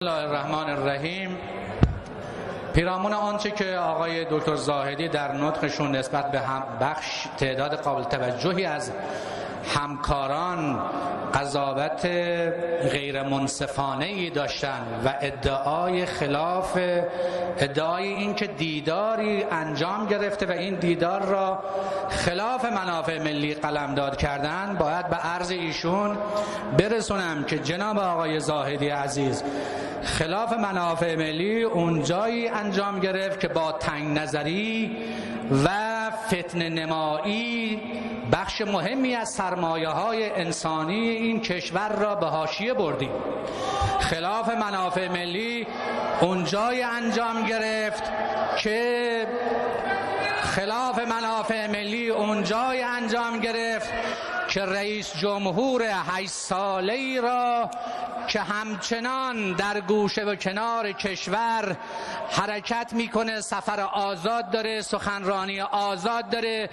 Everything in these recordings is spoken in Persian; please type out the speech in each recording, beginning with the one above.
بسم الله الرحمن الرحیم. پیرامون آنچه که آقای دکتر زاهدی در نطقشون نسبت به تعداد قابل توجهی از همکاران قضاوت غیر منصفانه‌ای داشتن و ادعای این که دیداری انجام گرفته و این دیدار را خلاف منافع ملی قلمداد کردن، باید به عرض ایشون برسونم که جناب آقای زاهدی عزیز خلاف منافع ملی اونجایی انجام گرفت که با تنگ نظری و فتنه نمایی بخش مهمی از سرمایه‌های انسانی این کشور را به حاشیه بردیم. خلاف منافع ملی اونجایی انجام گرفت که رئیس جمهور 8 ساله‌ای را که همچنان در گوشه و کنار کشور حرکت میکنه، سفر آزاد داره، سخنرانی آزاد داره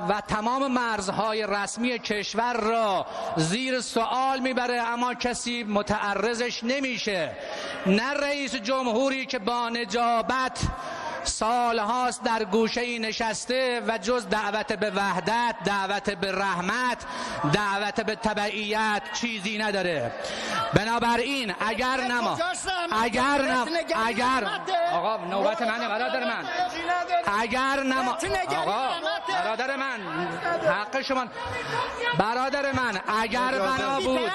و تمام مرزهای رسمی کشور را زیر سوال میبره، اما کسی متعرضش نمیشه. نه رئیس جمهوری که با نجابت سالهاست در گوشه‌ای نشسته و جز دعوت به وحدت، دعوت به رحمت، دعوت به تبعیت چیزی نداره. بنابراین آقا نوبت منه برادر من، برادر من حق شما برادر من، اگر بنا بود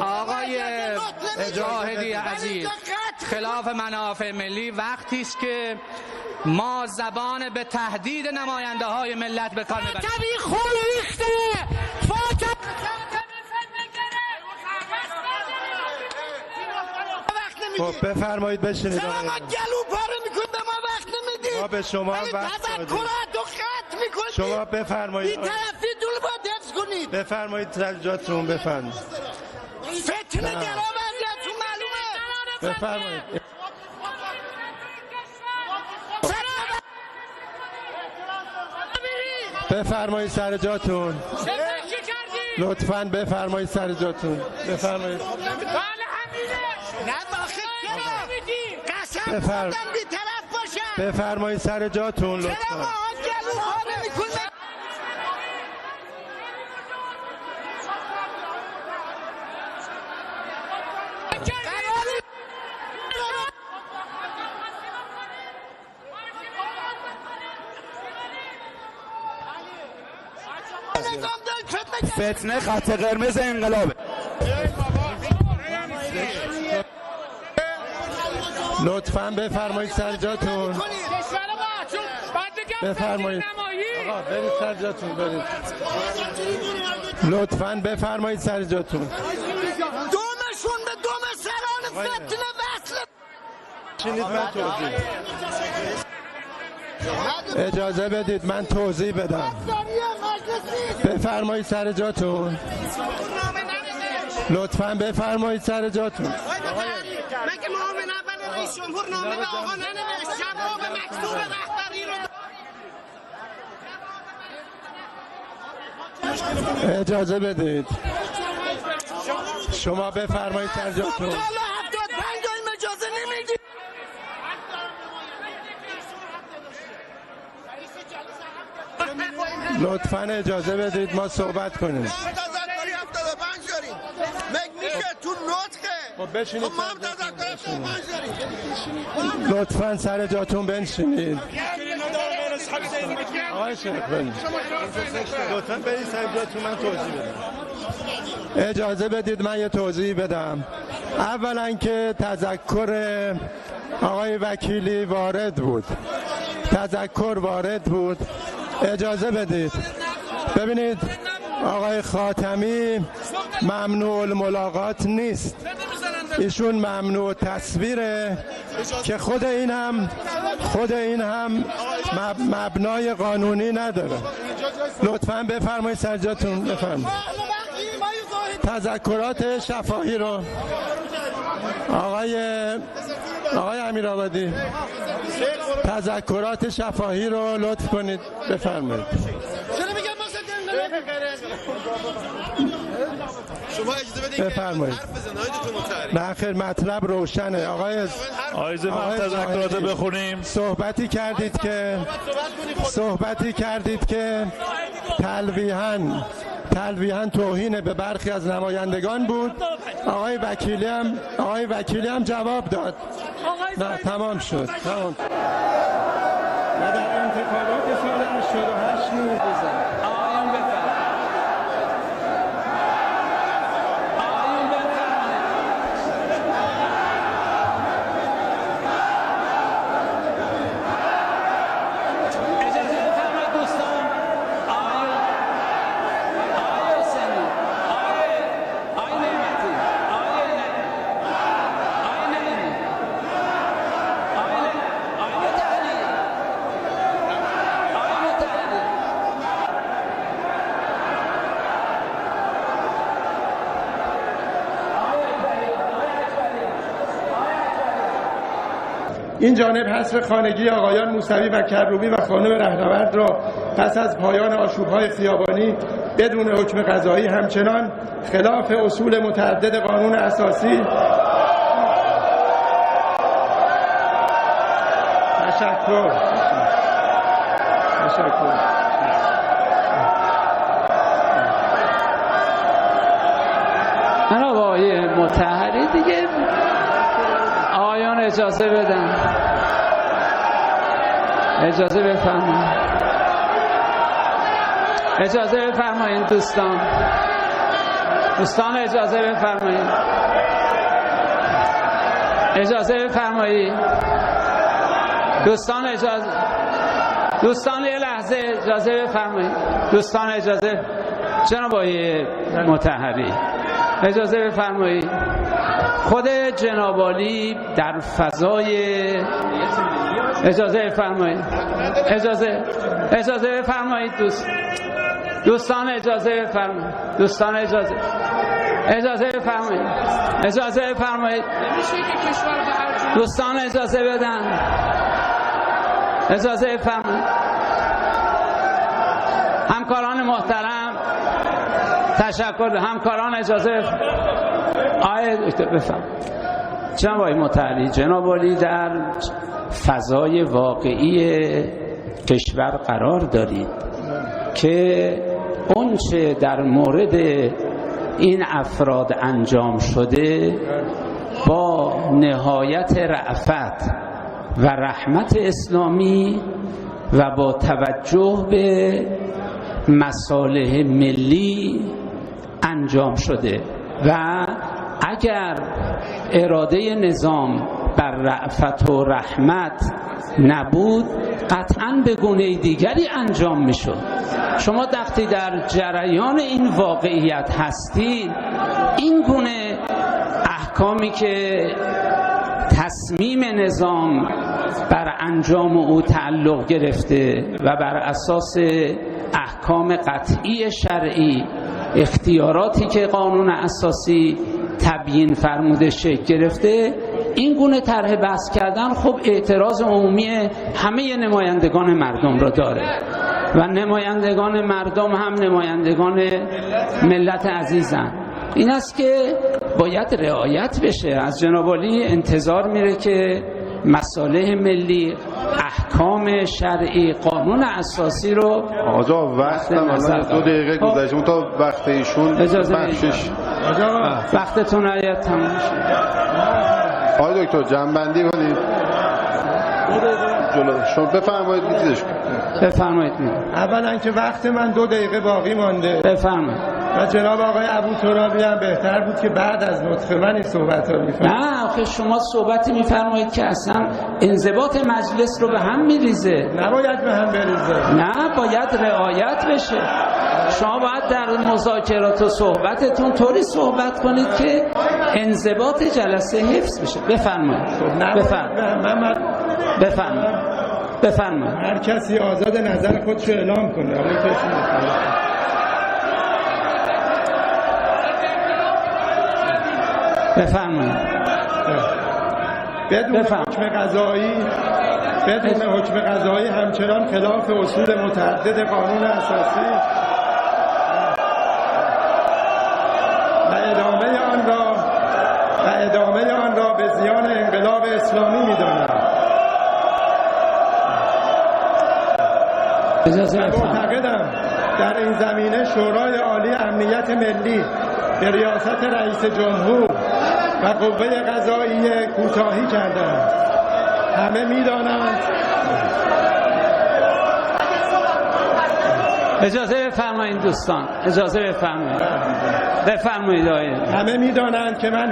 آقای زاهدی عزیز، خلاف منافع ملی وقتی است که ما زبان به تهدید نماینده های ملت به کار میبریم. خب بفرمایید بشینید. چرا ما گلو پاره میکنیم؟ به ما وقت نمیدید. ما به شما وقت تذکرات رو خط میکنید. شما بفرمایید. این طرفی دول باید حفظ کنید. بفرمایید سجادتون بفرمایید. فتنه گرا وضعیتون معلومه. بفرمایید. بفرمایید سر جاتون. لطفاً بفرمایید سر جاتون. بفرمایید. بفرمایید سر جاتون لطفاً. فتنه خط قرمز انقلابه. لطفاً بفرمایید سر جاتون. بفرمایید. آقا برید سر جاتون، برید. لطفاً بفرمایید سر جاتون. دومشون به دوم سران فتنه وصل. چینید من توضیح. اجازه بدید من توضیح بدم. بفرمایید سر جاتون. لطفاً بفرمایید سر جاتون. مگه معاون اول رئیس جمهور نامه به آقا ننوشت؟ جواب مکتوب رهبری رو اجازه بدید. شما بفرمایید سر جاتون. تا 75 دایم اجازه نمیدید. لطفاً اجازه بدید ما صحبت کنیم. تذکری 75 داریم. میشه تو نطقه. خب بشینید. ما هم تذکر 75 داریم. لطفاً سر جاتون بنشینید. آقای شیخ لطفاً برید سر جاتون من توضیح بدم. اجازه بدید من یه توضیح بدم. اولا که تذکر آقای وکیلی وارد بود. اجازه بدید. ببینید آقای خاتمی ممنوع الملاقات نیست، ایشون ممنوع تصویره که خود این هم مبنای قانونی نداره. لطفاً بفرمایید سر جاتون. بفرمایید. تذکرات شفاهی رو آقای امیرآبادی، تذکرات شفاهی رو لطف کنید بفرمایید. شما اجازه بدید که بفرمایید. حرف بزنید آقای دکتر مطهری. نه خیر، مطلب روشنه. آقای تذکرات بخونیم. صحبتی کردید که تلویحاً توهین به برخی از نمایندگان بود. آقای وکیلی هم جواب داد. نه تمام شد. تمام. و در انتخابات سال 88 نیز این جانب حصر خانگی آقایان موسوی و کروبی و خانم رهنورد را پس از پایان آشوب‌های خیابانی بدون حکم قضایی همچنان خلاف اصول متعدد قانون اساسی تشکر. من آقای مطهری دیگه آقایان اجازه بدن، اجازه بفرمایید دوستان اجازه بفرمایید دوستان یه لحظه اجازه بفرمایید. جناب آقای مطهری اجازه بفرمایید. خود جناب عالی در فضای اجازه بفرمایید دوستان اجازه بفرمایید دوستان اجازه بدن. اجازه بفرمایید. همکاران محترم تشکر. همکاران اجازه آقای دکتر بفرمایید. جناب آقای مطهری، جناب عالی در فضای واقعی کشور قرار دارید که اونچه در مورد این افراد انجام شده با نهایت رأفت و رحمت اسلامی و با توجه به مصالح ملی انجام شده و اگر اراده نظام بر رأفت و رحمت نبود قطعاً به گونه دیگری انجام میشد. شما وقتی در جریان این واقعیت هستید، این گونه احکامی که تصمیم نظام بر انجام او تعلق گرفته و بر اساس احکام قطعی شرعی اختیاراتی که قانون اساسی تبیین فرموده شکل گرفته، این گونه طرح بحث کردن خب اعتراض عمومی همه نمایندگان مردم را داره و نمایندگان مردم هم نمایندگان ملت عزیزن. این است که باید رعایت بشه. از جناب عالی انتظار میره که مصالح ملی، احکام شرعی، قانون اساسی رو آقا وقتم الان 2 دقیقه گذشته تا وقت ایشون بخشش وقتتون آید تموم شد. آقای دکتر جنبندی کنید. شما بفرمایید. بفرمایید. اولا که وقت من 2 دقیقه باقی مانده. بفرمایید. و جناب آقای ابوترابی هم بهتر بود که بعد از نطق من این صحبت ها میفرمایید. نه آخه شما صحبتی میفرمایید که اصلا انضباط مجلس رو به هم میریزه. نباید به هم بریزه. نه، باید رعایت بشه. شما باید در مذاکرات و صحبتتون طوری صحبت کنید که انضباط جلسه حفظ بشه. بفرمایید. بفرمایید. هر کسی آزاد نظر خودشو اعلام کنه. بفرمایید. بدون حکم قضایی همچنان خلاف اصول متعدد قانون اساسی و ادامه آن را به زیان انقلاب اسلامی می‌دانم. معتقدم در این زمینه شورای عالی امنیت ملی به ریاست رئیس جمهور و قوه قضاییه کوتاهی کردند. همه می‌دانند اجازه بفرمایید دوستان، اجازه بفرمایید. بفرمایید آقای. همه می‌دانند که من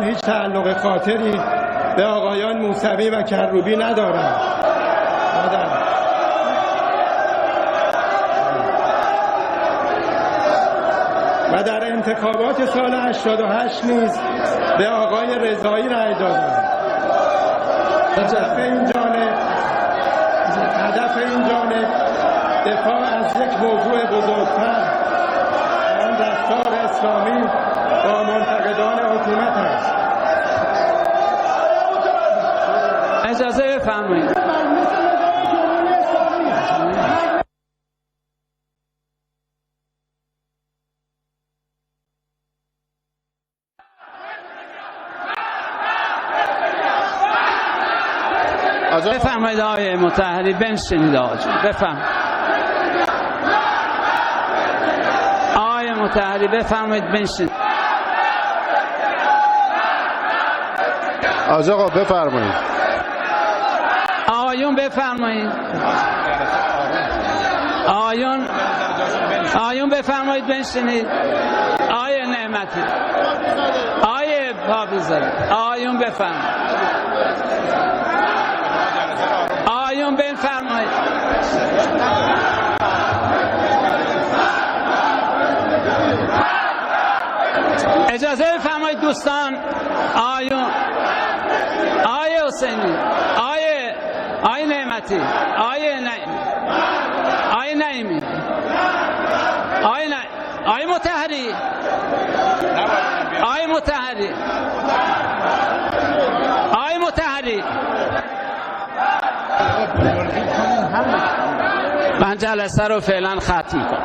هیچ تعلق خاطری به آقایان موسوی و کروبی ندارم. و در انتخابات سال 88 نیز به آقای رضایی رأی دادم. هدف این جانب دفاع از یک موضوع بزرگتر، آن رفتار اسلامی با منتقدان حکومت است. اجازه بفرمایید. بفرمایید آقای مطهری، بنشینید آقا جون. بفرمایید آقای مطهری، بفرمایید بنشینید. آقا بفرمایید. آقایون بفرمایید. آقایون بفرمایید بنشینید. آقای نعمتی، آقای پابیزاده، آقایون بفرمایید. آقایون بفرمایید. اجازه بفرمایید دوستان. آقای حسینی، آقای نعمتی، آقای نعیمی، آقای مطهری، من جلسه رو فعلا ختم کنم.